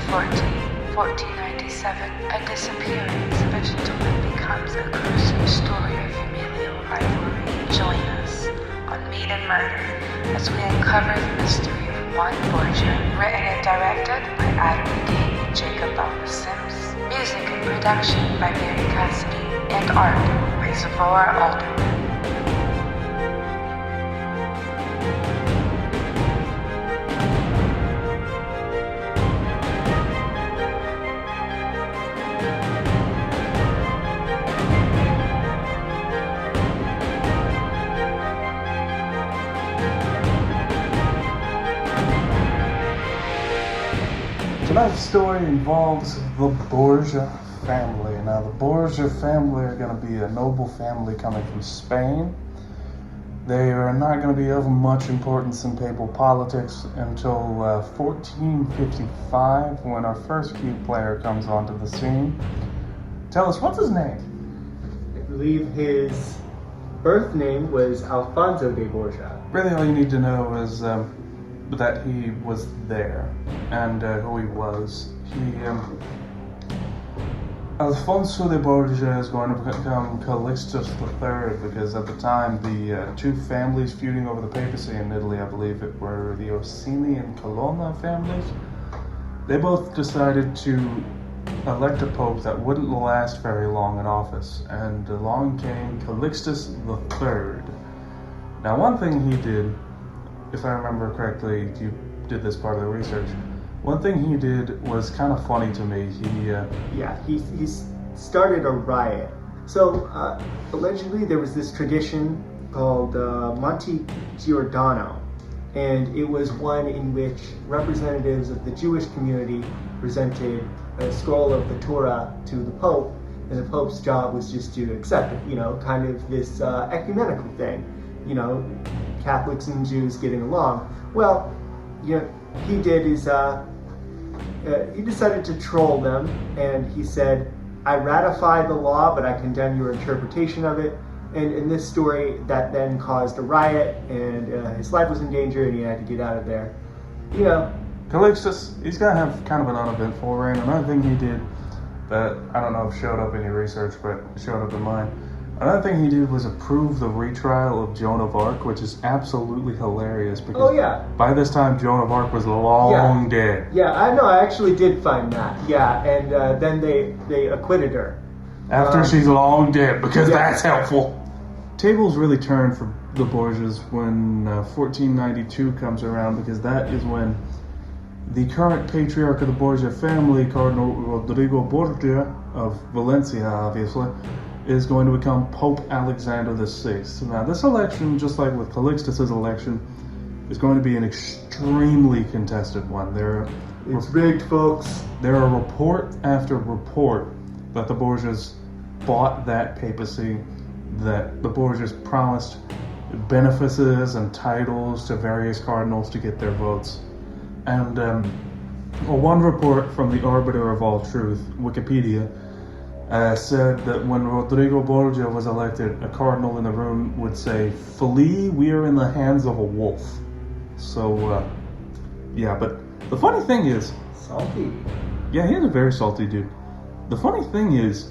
1497, a disappearance of a gentleman becomes a gruesome story of familial rivalry. Join us on Mead and Murder as we uncover the mystery of Juan Borgia, written and directed by Adam McCain and Jacob Bouma-Sims. Music and production by Cassidy, and art by Zavora Alderman. Tonight's story involves the Borgia family. Now, the Borgia family are going to be a noble family coming from Spain. They are not going to be of much importance in papal politics until 1455, when our first key player comes onto the scene. Tell us, what's his name? I believe his birth name was Alfonso de Borgia. Really, all you need to know is that he was there and who he was. Alfonso de Borgia is going to become Calixtus III, because at the time the two families feuding over the papacy in Italy, I believe it were the Orsini and Colonna families, they both decided to elect a pope that wouldn't last very long in office, and along came Calixtus III. Now, one thing he did, if I remember correctly, you did this part of the research. One thing he did was kind of funny to me. He started a riot. So allegedly there was this tradition called Monte Giordano, and it was one in which representatives of the Jewish community presented a scroll of the Torah to the Pope, and the Pope's job was just to accept it. Kind of this ecumenical thing. Catholics and Jews getting along. Well, he did is he decided to troll them, and he said, "I ratify the law, but I condemn your interpretation of it." And in this story, that then caused a riot, and his life was in danger, and he had to get out of there. Calixtus, he's gonna have kind of an uneventful reign. Another thing he did that I don't know if showed up in your research, but showed up in mine. Another thing he did was approve the retrial of Joan of Arc, which is absolutely hilarious because by this time Joan of Arc was long dead. Yeah, I know. I actually did find that. Yeah, and then they acquitted her. After she's long dead, because that's helpful. Tables really turn for the Borgias when 1492 comes around, because that is when the current patriarch of the Borgia family, Cardinal Rodrigo Borgia of Valencia, obviously, is going to become Pope Alexander VI. Now, this election, just like with Calixtus's election, is going to be an extremely contested one. It's rigged, folks. There are report after report that the Borgias bought that papacy, that the Borgias promised benefices and titles to various cardinals to get their votes. And one report from the arbiter of all truth, Wikipedia, said that when Rodrigo Borgia was elected, a cardinal in the room would say, "Flee, we are in the hands of a wolf." So, but the funny thing is... Salty. Yeah, he's a very salty dude. The funny thing is,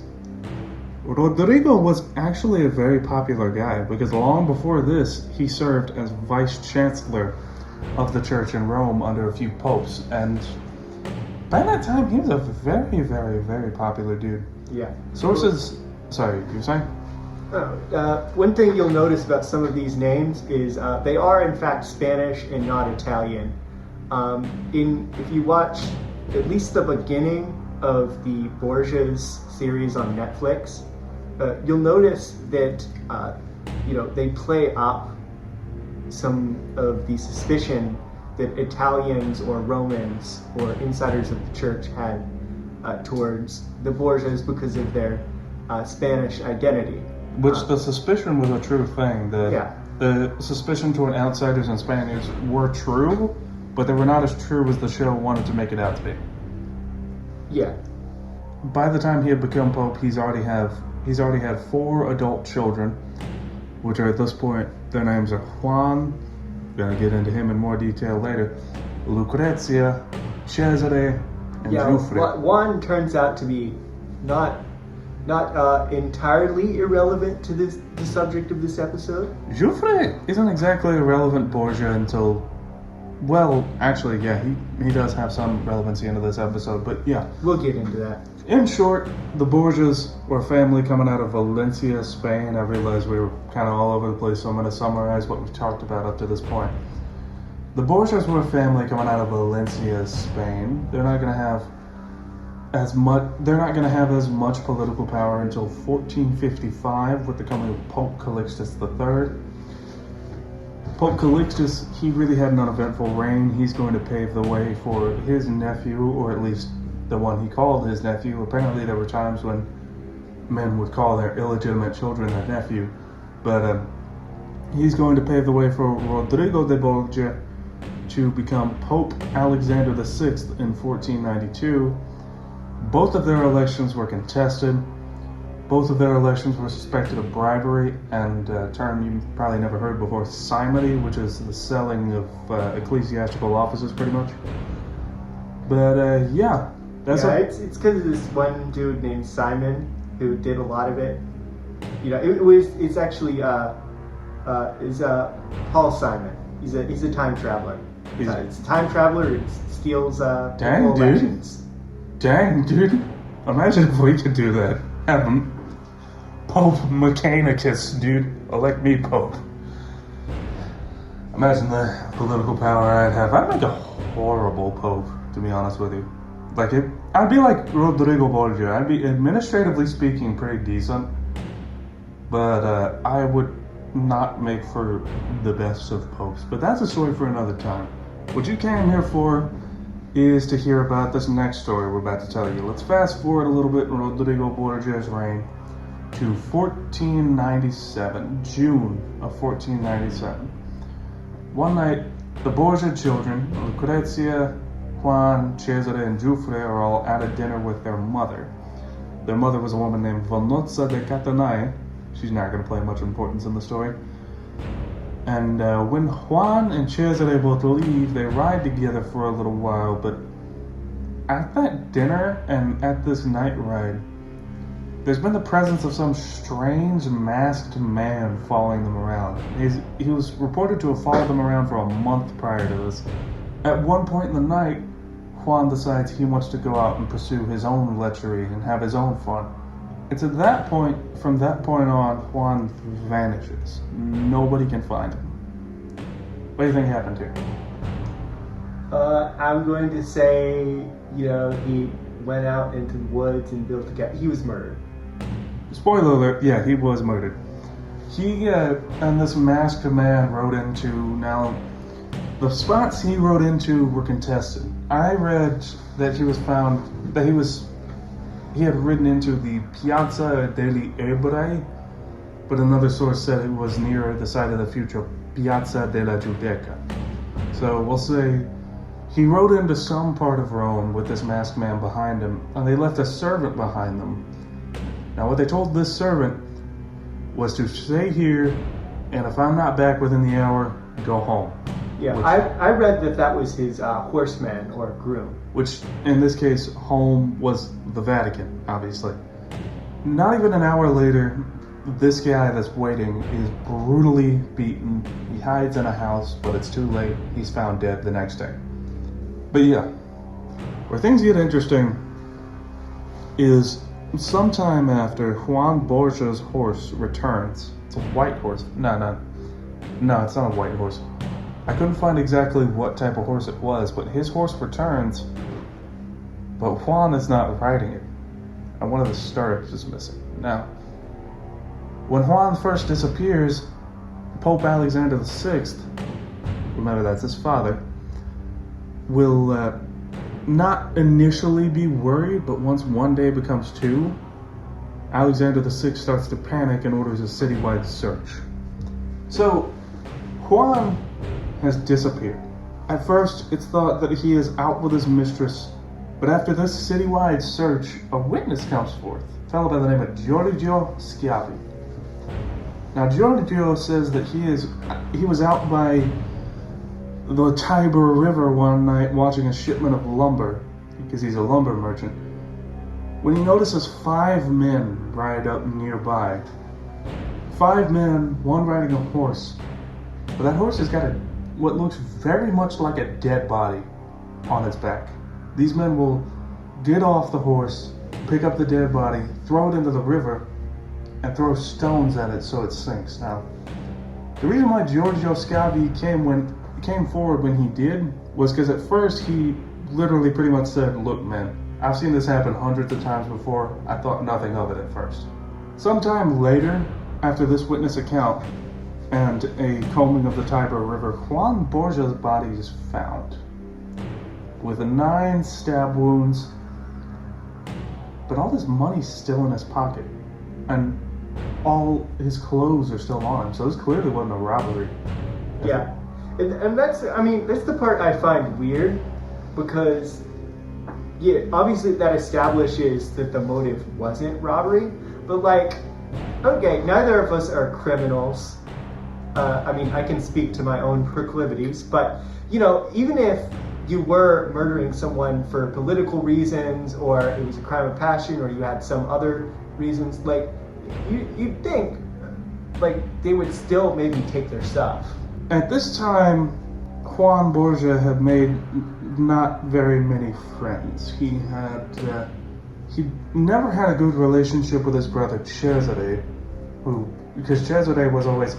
Rodrigo was actually a very popular guy, because long before this, he served as vice-chancellor of the church in Rome under a few popes, and by that time, he was a very, very, very popular dude. Yeah. Sources... Sorry, you were saying? One thing you'll notice about some of these names is they are, in fact, Spanish and not Italian. If you watch at least the beginning of the Borgias series on Netflix, you'll notice that, they play up some of the suspicion that Italians or Romans or insiders of the church had towards the Borgias because of their Spanish identity. Which the suspicion was a true thing. The suspicion toward outsiders and Spaniards were true, but they were not as true as the show wanted to make it out to be. Yeah. By the time he had become Pope, he's already had 4 adult children, which are at this point, their names are Juan, gonna get into him in more detail later, Lucrezia, Cesare, and Yeah, Giuffre. Juan turns out to be not entirely irrelevant to the subject of this episode. Giuffre isn't exactly a relevant Borgia until, well, actually, yeah, he does have some relevancy into this episode, but yeah. We'll get into that. In short, the Borgias were a family coming out of Valencia, Spain. I realize we were kind of all over the place, so I'm going to summarize what we've talked about up to this point. The Borgias were a family coming out of Valencia, Spain. They're not going to have as much political power until 1455 with the coming of Pope Calixtus III. Pope Calixtus, he really had an uneventful reign. He's going to pave the way for his nephew, or at least the one he called his nephew. Apparently there were times when men would call their illegitimate children their nephew. But he's going to pave the way for Rodrigo de Borgia to become Pope Alexander VI in 1492. Both of their elections were contested. Both of their elections were suspected of bribery and a term you've probably never heard before, simony, which is the selling of ecclesiastical offices, pretty much. But yeah, it's because of this one dude named Simon who did a lot of it. You know, it's actually Paul Simon. He's a time traveler. It's a time traveler. It steals elections. Dang, dude. Imagine if we could do that. Have him. Pope Mechanicus, dude. Elect me Pope. Imagine the political power I'd have. I'd make a horrible Pope, to be honest with you. I'd be like Rodrigo Borgia. I'd be, administratively speaking, pretty decent. But I would not make for the best of popes. But that's a story for another time. What you came here for is to hear about this next story we're about to tell you. Let's fast forward a little bit in Rodrigo Borgia's reign to 1497, June of 1497. One night, the Borgia children, Lucrezia, Juan, Cesare, and Giuffre, are all at a dinner with their mother. Their mother was a woman named Vanozza de Catanae. She's not going to play much importance in the story. And when Juan and Cesare both leave, they ride together for a little while, but at that dinner and at this night ride, there's been the presence of some strange masked man following them around. He was reported to have followed them around for a month prior to this. At one point in the night, Juan decides he wants to go out and pursue his own lechery and have his own fun. It's at that point, from that point on, Juan vanishes. Nobody can find him. What do you think happened here? I'm going to say, he went out into the woods and built a cabin. He was murdered. Spoiler alert, yeah, he was murdered. He and this masked man rode into, now, the spots he rode into were contested. I read that he was found, that he had ridden into the Piazza degli Ebrei, but another source said it was near the site of the future Piazza della Giudecca. So we'll say he rode into some part of Rome with this masked man behind him, and they left a servant behind them. Now what they told this servant was to stay here, and if I'm not back within the hour, go home. Yeah, I read that was his horseman or groom. Which, in this case, home was the Vatican, obviously. Not even an hour later, this guy that's waiting is brutally beaten. He hides in a house, but it's too late. He's found dead the next day. But yeah, where things get interesting is sometime after Juan Borgia's horse returns. It's a white horse. No, it's not a white horse. I couldn't find exactly what type of horse it was, but his horse returns, but Juan is not riding it, and one of the stirrups is missing. Now, when Juan first disappears, Pope Alexander VI, remember that's his father, will not initially be worried, but once one day becomes two, Alexander VI starts to panic and orders a citywide search. So, Juan has disappeared. At first, it's thought that he is out with his mistress, but after this citywide search, a witness comes forth, a fellow by the name of Giorgio Schiavi. Now, Giorgio says that he was out by the Tiber River one night watching a shipment of lumber, because he's a lumber merchant, when he notices 5 men ride up nearby. 5 men, one riding a horse. But that horse has got what looks very much like a dead body on its back. These men will get off the horse, pick up the dead body, throw it into the river, and throw stones at it so it sinks. Now, the reason why Giorgio Scavi came forward when he did was because at first he literally pretty much said, "Look, man, I've seen this happen hundreds of times before. I thought nothing of it at first." Sometime later, after this witness account and a combing of the Tiber River, Juan Borgia's body is found with 9 stab wounds, but all his money's still in his pocket, and all his clothes are still on him, so this clearly wasn't a robbery. Yeah, and that's the part I find weird, because yeah, obviously that establishes that the motive wasn't robbery, but like, okay, neither of us are criminals. I can speak to my own proclivities, but even if you were murdering someone for political reasons, or it was a crime of passion, or you had some other reasons, like you'd think like they would still maybe take their stuff. At this time, Juan Borgia had made not very many friends. He never had a good relationship with his brother Cesare, because Cesare was always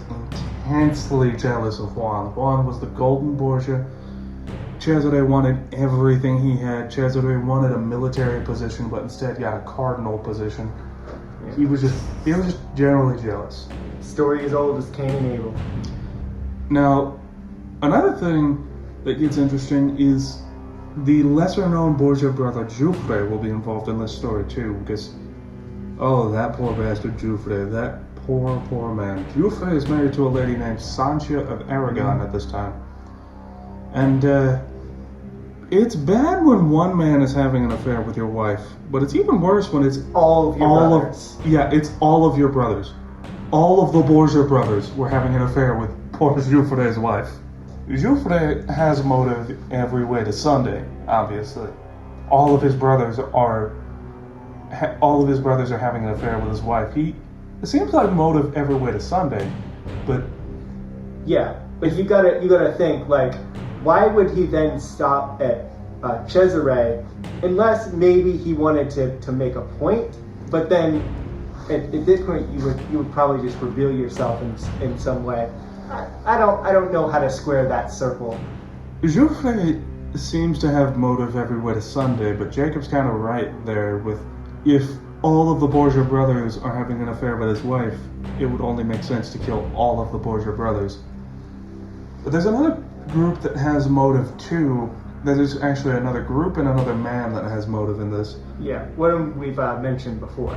intensely jealous of Juan. Juan was the golden Borgia. Cesare wanted everything he had. Cesare wanted a military position, but instead got a cardinal position. Yeah. He was just generally jealous. Story as old as Cain and Abel. Now, another thing that gets interesting is the lesser-known Borgia brother Giuffre will be involved in this story too, because that poor bastard Giuffre, that poor man. Giuffre is married to a lady named Sancha of Aragon at this time, and it's bad when one man is having an affair with your wife, but it's even worse when it's all of your brothers. It's all of your brothers. All of the Borgia brothers were having an affair with poor Giuffre's wife. Giuffre has motive every way to Sunday, obviously. All of his brothers are having an affair with his wife. It seems like motive every way to Sunday, but yeah, but you gotta think, like, why would he then stop at Cesare, unless maybe he wanted to make a point? But then at this point you would probably just reveal yourself in some way. I don't know how to square that circle. Giuffre seems to have motive every way to Sunday, but Jacob's kind of right there with, if all of the Borgia brothers are having an affair with his wife, it would only make sense to kill all of the Borgia brothers. But there's another group that has motive too. There's actually another group and another man that has motive in this. Yeah, what we've mentioned before.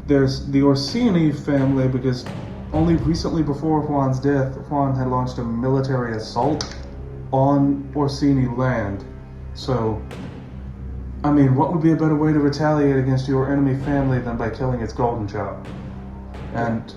There's the Orsini family, because only recently before Juan's death, Juan had launched a military assault on Orsini land. So, what would be a better way to retaliate against your enemy family than by killing its golden child? And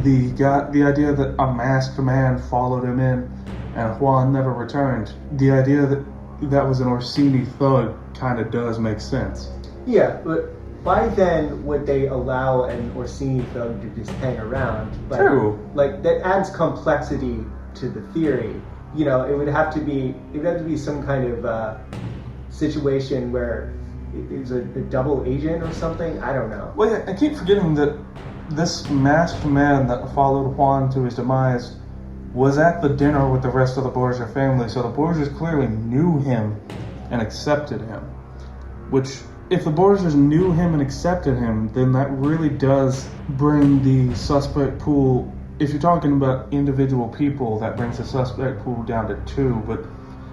the idea that a masked man followed him in and Juan never returned, the idea that that was an Orsini thug kind of does make sense. Yeah, but why then would they allow an Orsini thug to just hang around? True. Like, that adds complexity to the theory. It would have to be some kind of situation where it was a double agent or something. I don't know. Well, yeah, I keep forgetting that this masked man that followed Juan to his demise was at the dinner with the rest of the Borgia family, so the Borgias clearly knew him and accepted him. Which, if the Borgias knew him and accepted him, then that really does bring the suspect pool, if you're talking about individual people, that brings the suspect pool down to 2, but...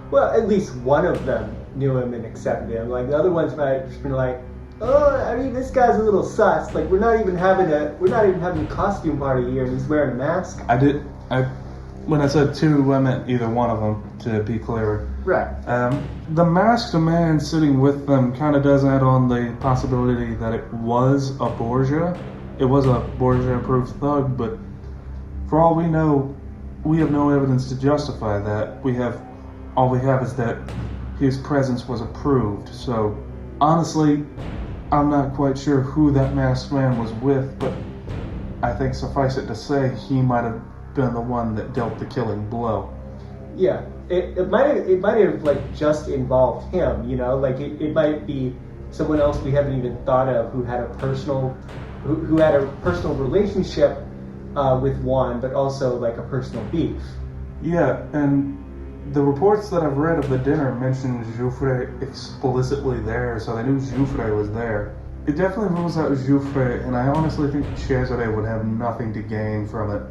Well, at least one of them knew him and accepted him. Like, the other ones might have just been like, this guy's a little sus. Like, we're not even having a costume party here and he's wearing a mask. When I said 2, I meant either one of them, to be clearer. Right. The masked man sitting with them kind of does add on the possibility that it was a Borgia. It was a Borgia-approved thug, but for all we know, we have no evidence to justify that. All we have is that his presence was approved. So, honestly, I'm not quite sure who that masked man was with, but I think suffice it to say, he might have been the one that dealt the killing blow. Yeah, it might have like just involved him, you know, like it might be someone else we haven't even thought of who had a personal relationship with Juan, but also like a personal beef. Yeah, and the reports that I've read of the dinner mentioned Jouffre explicitly there, so they knew Jouffre was there. It definitely rules out Jouffre, and I honestly think Cesare would have nothing to gain from it.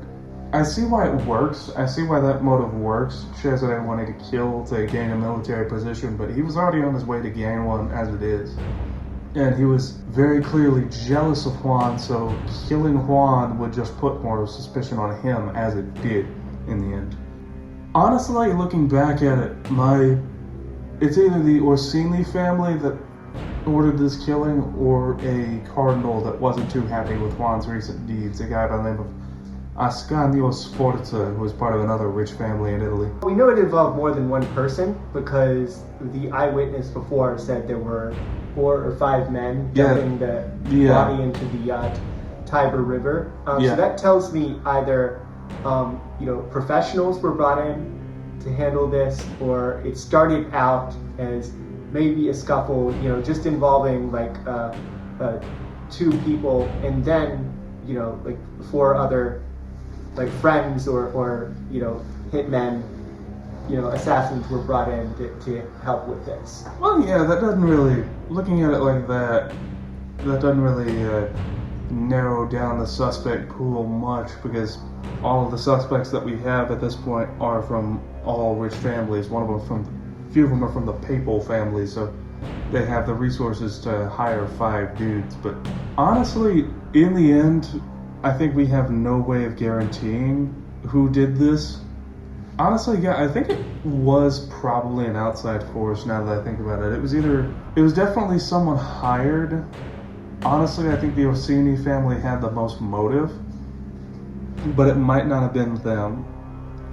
I see why it works. I see why that motive works. Cesare wanted to kill to gain a military position, but he was already on his way to gain one as it is. And he was very clearly jealous of Juan, so killing Juan would just put more suspicion on him, as it did in the end. Honestly, looking back at it, it's either the Orsini family that ordered this killing or a cardinal that wasn't too happy with Juan's recent deeds, a guy by the name of Ascanio Sforza, who was part of another rich family in Italy. We know it involved more than one person because the eyewitness before said there were 4 or 5 men dumping the body into the Tiber River. So that tells me either professionals were brought in to handle this, or it started out as maybe a scuffle, just involving like 2 people, and then like 4 other like friends or hitmen, assassins were brought in to help with this. Well, yeah, that doesn't really, looking at it like that doesn't really narrow down the suspect pool much, because all of the suspects that we have at this point are from all rich families. A few of them are from the papal family, so they have the resources to hire 5 dudes. But honestly, in the end, I think we have no way of guaranteeing who did this. Honestly, yeah, I think it was probably an outside force now that I think about it. It was definitely someone hired. Honestly, I think the Orsini family had the most motive, but it might not have been them.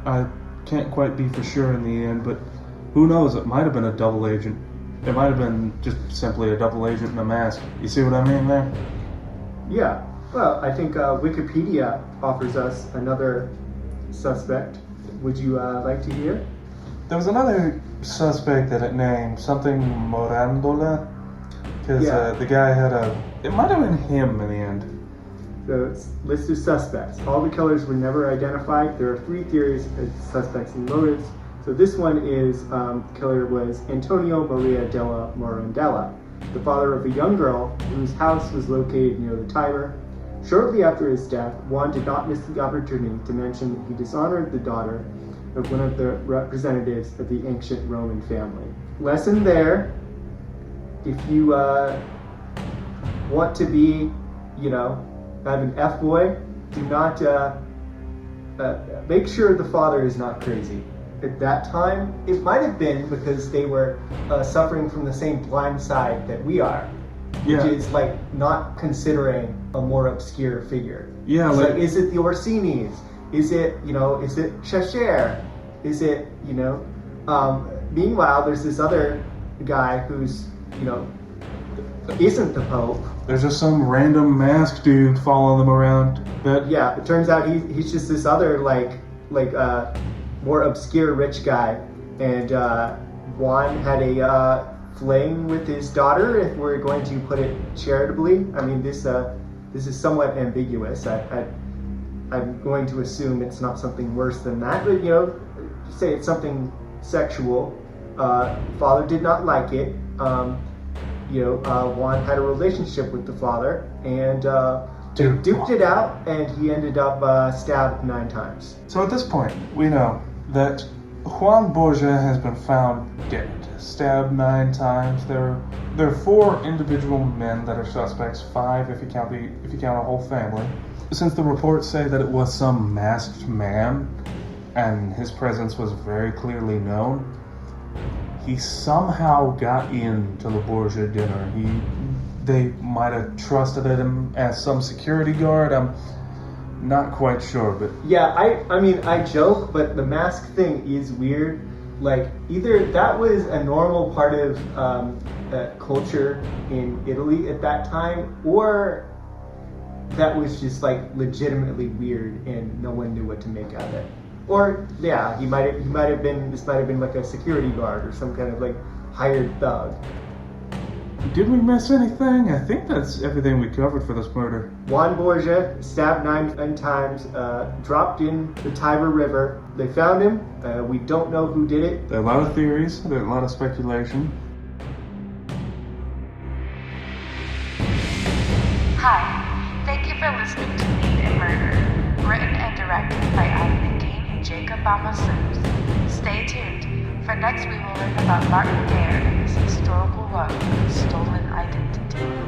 I can't quite be for sure in the end, but who knows? It might have been a double agent. It might have been just simply a double agent in a mask. You see what I mean there? Yeah. Well, I think Wikipedia offers us another suspect. Would you like to hear? There was another suspect that it named something Morandola, because the guy had it might have been him in the end. So it's list of suspects. All the killers were never identified. There are 3 theories of suspects and motives. So this one is killer was Antonio Maria della Morandella, the father of a young girl whose house was located near the Tiber. Shortly after his death, Juan did not miss the opportunity to mention he dishonored the daughter of one of the representatives of the ancient Roman family. Lesson there, if you want to be, have an F-boy, do not, make sure the father is not crazy. At that time, it might have been because they were suffering from the same blind side that we are. Which is like not considering a more obscure figure. Yeah, it's like is it the Orsinis? Is it is it Cheshire? Is it meanwhile there's this other guy who's isn't the Pope. There's just some random masked dude following them around. It turns out he's just this other more obscure rich guy, and Juan had a fling with his daughter, if we're going to put it charitably. I mean, this is somewhat ambiguous. I'm going to assume it's not something worse than that, but say it's something sexual. Father did not like it. Juan had a relationship with the father, and they duped it out, and he ended up stabbed 9 times. So at this point, we know that Juan Borgia has been found dead, stabbed 9 times. There are 4 individual men that are suspects, 5 if you count a whole family. Since the reports say that it was some masked man, and his presence was very clearly known, he somehow got into the Borgia dinner. They might have trusted him as some security guard. I'm not quite sure, but yeah, I mean I joke, but the mask thing is weird Like, either that was a normal part of culture in Italy at that time, or that was just like legitimately weird and no one knew what to make out of it. Or yeah, he might have been like a security guard or some kind of like hired thug. Did we miss anything? I think that's everything we covered for this murder. Juan Borgia, stabbed 9 times, dropped in the Tiber River. They found him. We don't know who did it. There are a lot of theories, there are a lot of speculation. Hi, thank you for listening to Mead and Murder, written and directed by McCain and Jacob Bouma-Sims. Stay tuned, for next we will learn about Martin Gare and his historical love of stolen identity.